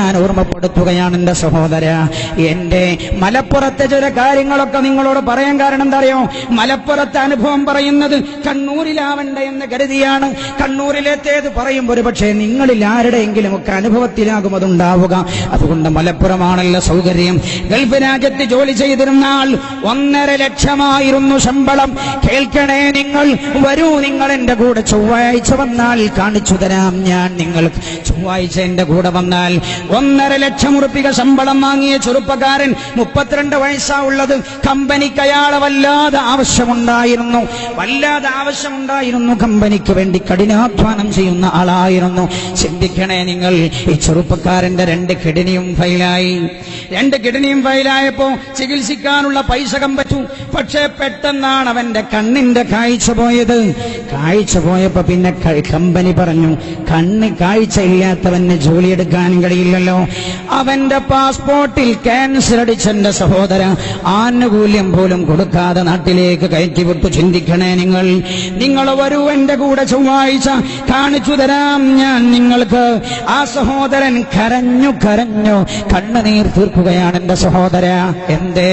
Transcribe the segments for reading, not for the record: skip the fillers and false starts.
ഞാൻ ഓർമ്മപ്പെടുത്തുകയാണ് എന്റെ സഹോദര. എന്റെ മലപ്പുറത്തെ ചില കാര്യങ്ങളൊക്കെ നിങ്ങളോട് പറയാൻ കാരണം എന്താ അറിയോ? മലപ്പുറത്തെ അനുഭവം പറയുന്നത് കണ്ണൂരിലാവണ്ട എന്ന് കരുതിയാണ്. കണ്ണൂരിലേത്തേത് പറയുമ്പോൾ ഒരു പക്ഷേ നിങ്ങളിൽ ആരുടെയെങ്കിലും ഒക്കെ അനുഭവത്തിലാകും അതുണ്ടാവുക. അതുകൊണ്ട് മലപ്പുറമാണല്ലോ സൗകര്യം. ഗൾഫ് രാജ്യത്ത് ജോലി ചെയ്തിരുന്ന ആൾ 1.5 ലക്ഷമായിരുന്നു ശമ്പളം. കേൾക്കണേ, നിങ്ങൾ വരൂ, നിങ്ങൾ എന്റെ കൂടെ ചൊവ്വാഴ്ച വന്നാൽ കാണിച്ചു തരാം ഞാൻ. നിങ്ങൾ ചൊവ്വാഴ്ച എന്റെ കൂടെ വന്നാൽ 1.5 ലക്ഷം ഉറുപ്പിക ശമ്പളം വാങ്ങിയ ചെറുപ്പക്കാരൻ, 32 വയസ്സാ ഉള്ളത്. കമ്പനിക്ക് അയാളെ വല്ലാതെ ആവശ്യമുണ്ടായിരുന്നു. കമ്പനിക്ക് വേണ്ടി കഠിനാധ്വാനം ചെയ്യുന്ന ആളായിരുന്നു. ചിന്തിക്കണേ നിങ്ങൾ, ഈ ചെറുപ്പക്കാരന്റെ 2 കിഡ്നിയും ഫെയിലായപ്പോ ചികിത്സിക്കാനുള്ള പൈസ കമ്പറ്റു. പക്ഷേ പെട്ടെന്നാണ് അവന്റെ കണ്ണിന്റെ കാഴ്ച പോയത്. കാഴ്ച പോയപ്പോ പിന്നെ കമ്പനി പറഞ്ഞു, കാഴ്ച ഇല്ലാത്തവന് ജോലിയെടുക്കാൻ കഴിയില്ലല്ലോ. അവന്റെ പാസ്പോർട്ടിൽ ക്യാൻസർ അടിച്ചെന്റെ സഹോദര, ആനുകൂല്യം പോലും കൊടുക്കാതെ നാട്ടിലേക്ക് കയറ്റിവിട്ടു. ചിന്തിക്കണേ നിങ്ങൾ വരൂ എന്റെ കൂടെ ചൊവ്വാഴ്ച, കാണിച്ചു തരാം ഞാൻ നിങ്ങൾക്ക്. ആ സഹോദരൻ കരഞ്ഞു കണ്ണുനീർ തീർക്കുകയാണ് എന്റെ സഹോദര. എന്തേ?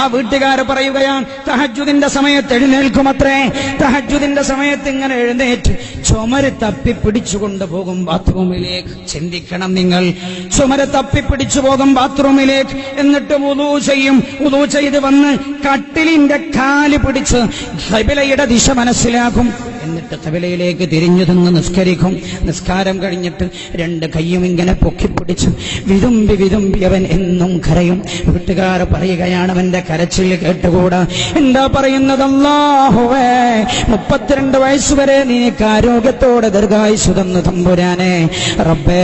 ആ വീട്ടുകാർ പറയുകയാണ്, തഹജ്ജുദിന്റെ സമയത്ത് എഴുന്നേൽക്കുമത്രേ. തഹജ്ജുദിന്റെ സമയത്ത് ഇങ്ങനെ എഴുന്നേറ്റ് ചുമര് തപ്പി പിടിച്ചുകൊണ്ട് പോകും ബാത്റൂമിലേക്ക്. ചിന്തിക്കണം നിങ്ങൾ, ചുമര് തപ്പിപ്പിടിച്ചു പോകും ബാത്റൂമിലേക്ക്. എന്നിട്ട് വുളൂ ചെയ്യും. വുളൂ ചെയ്ത് വന്ന് കട്ടിലിന്റെ കാല് പിടിച്ച് ഖിബലയുടെ ദിശ മനസ്സിലാക്കും. എന്നിട്ട് ഖിബലയിലേക്ക് തിരിഞ്ഞു നിന്ന് നിസ്കരിക്കും. നിസ്കാരം കഴിഞ്ഞിട്ട് 2 കൈയും ഇങ്ങനെ പൊക്കിപ്പിടിച്ച് വിതുമ്പി അവൻ എന്നും കരയും. വീട്ടുകാർ പറയുകയാണ്, അവന്റെ കരച്ചിൽ കേട്ടുകൂടാ. എന്താ പറയുന്നത്? അല്ലാഹുവേ, 32 വയസ്സുവരെ നിനക്ക് ആരോഗ്യത്തോടെ ദീർഘായുസ്സ് തന്നു തമ്പുരാനെ. റബ്ബേ,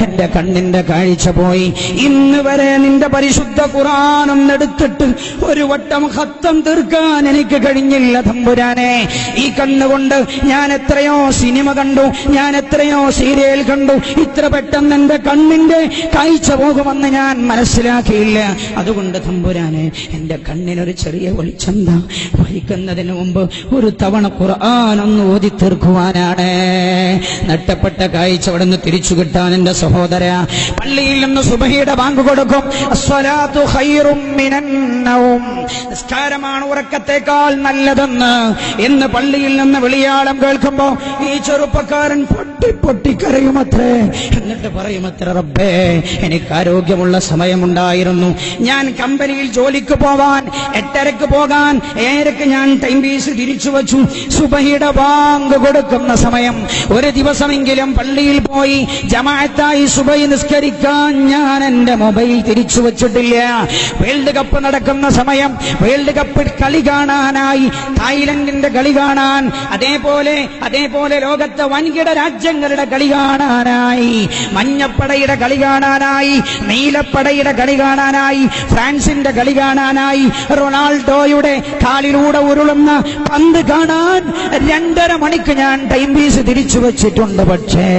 എന്റെ കണ്ണിന്റെ കാഴ്ച പോയി. ഇന്ന് വരെ നിന്റെ പരിശുദ്ധ ഖുർആനും എടുത്തിട്ട് ഒരു വട്ടം ഖത്തം തീർക്കാൻ എനിക്ക് കഴിഞ്ഞില്ല തമ്പുരാനെ. ഈ കണ്ണുകൊണ്ട് ഞാൻ എത്രയോ സിനിമ കണ്ടു, ഞാൻ എത്രയോ സീരിയൽ കണ്ടു. ഇത്ര പെട്ടെന്ന് എന്റെ കണ്ണിന്റെ കാഴ്ച പോകുമെന്ന് ഞാൻ മനസ്സിലാക്കിയില്ല. അതുകൊണ്ട് തമ്പുരാനെ, എന്റെ കണ്ണിനൊരു ചെറിയ വെളിച്ചം താ. മരിക്കുന്നതിന് മുമ്പ് ഒരു തവണ ഖുർആൻ ഒന്ന് ഓതി തീർക്കുവാനാണ്. നഷ്ടപ്പെട്ട കാഴ്ച അവിടെ നിന്ന് തിരിച്ചു കിട്ടാൻ എന്റെ സഹോദര, പള്ളിയിൽ നിന്ന് സുബഹിയുടെ ബാങ്ക് കൊടുക്കും. അസ്സലാത്തു ഖൈറും മിനൻ നൗം, നിസ്കാരമാണ് ഉറക്കത്തേക്കാൾ നല്ലതെന്ന് എന്ന് പള്ളിയിൽ നിന്ന് വിളിയാളം കേൾക്കുമ്പോ ഈ ചെറുപ്പക്കാരൻ പൊട്ടി കരയുമത്രേ. എന്നിട്ട് പറയുമത്രേ, റബ്ബേ, എനിക്ക് ആരോഗ്യമുള്ള സമയമുണ്ടായിരുന്നു. ഞാൻ കമ്പനിയിൽ ജോലിക്ക് പോവാൻ 8:30 പോകാൻ 7:00 ഞാൻ ടൈം പീസ് തിരിച്ചു വച്ചു. സുബഹിയുടെ ബാങ്ക് കൊടുക്കുന്ന സമയം ഒരു ദിവസമെങ്കിലും പള്ളിയിൽ പോയി ജമാഅത്തായി സുബഹി നിസ്കരിക്കാൻ ഞാൻ എന്റെ മൊബൈൽ തിരിച്ചു വച്ചിട്ടില്ല. വേൾഡ് കപ്പ് നടക്കുന്ന സമയം, വേൾഡ് കപ്പ് കളി കാണാനായി, തായ്ലൻഡിന്റെ കളി കാണാൻ, അതേപോലെ ലോകത്തെ വൻകിട രാജ്യങ്ങളുടെ കളി കാണാനായി, മഞ്ഞപ്പടയുടെ കളി കാണാനായി, നീലപ്പടയുടെ കളി കാണാനായി, ഫ്രാൻസിന്റെ കളി കാണാനായി, റൊണാൾഡോയുടെ കാലിലൂടെ ഉരുളുന്ന പന്ത് കാണാൻ 2.5 മണിക്ക് ഞാൻ ടൈം പീസ് തിരിച്ചു വച്ചിട്ടുണ്ട്. പക്ഷേ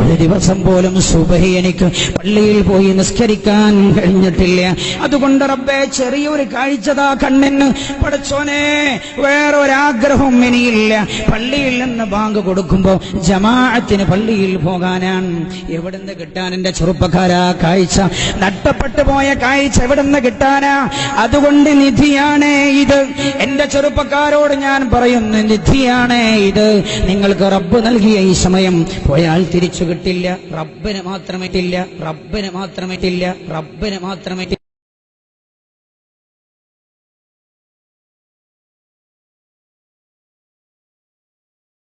ഒരു ദിവസം പോലും സുബഹി എനിക്ക് പള്ളിയിൽ പോയി നിസ്കരിക്കാൻ കഴിഞ്ഞിട്ടില്ല. അതുകൊണ്ട് റബ്ബേ, ചെറിയൊരു കാഴ്ചതാ കണ്ണിന്. പടച്ചോനെ, വേറൊരാഗ്രഹവും ഇനിയില്ല. പള്ളിയിൽ നിന്ന് ബാങ്ക് കൊടുക്കുമ്പോ ജമാഅത്തിന് പള്ളിയിൽ പോകാനാണ്. എവിടുന്ന് കിട്ടാൻ എന്റെ ചെറുപ്പക്കാരാ കാഴ്ച? നഷ്ടപ്പെട്ടു പോയ കാഴ്ച എവിടുന്ന് കിട്ടാനാ? അതുകൊണ്ട് നിധിയാണേ ഇത്. എന്റെ ചെറുപ്പക്കാരോട് ഞാൻ പറയുന്നു, നിധിയാണേ ഇത്. നിങ്ങൾക്ക് റബ്ബ് നൽകിയ ഈ സമയം പോയാൽ തിരിച്ചു കിട്ടില്ല. റബ്ബിന് മാത്രമേ